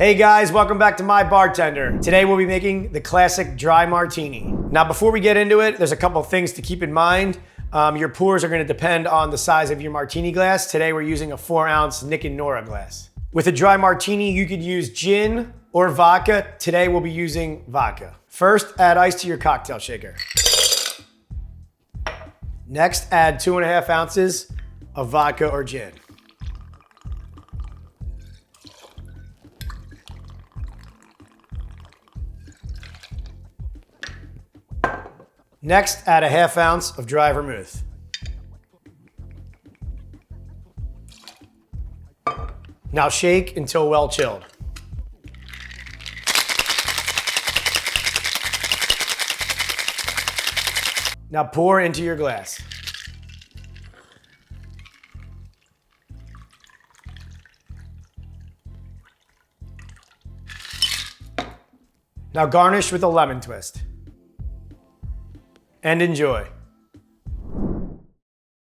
Hey guys, welcome back to Mybartender. Today we'll be making the classic dry martini. Now before we get into it, there's a couple things to keep in mind. Your pours are gonna depend on the size of your martini glass. Today we're using a 4-ounce Nick and Nora glass. With a dry martini, you could use gin or vodka. Today we'll be using vodka. First, add ice to your cocktail shaker. Next, add 2.5 ounces of vodka or gin. Next, add a 1/2 ounce of dry vermouth. Now shake until well chilled. Now pour into your glass. Now garnish with a lemon twist. And enjoy.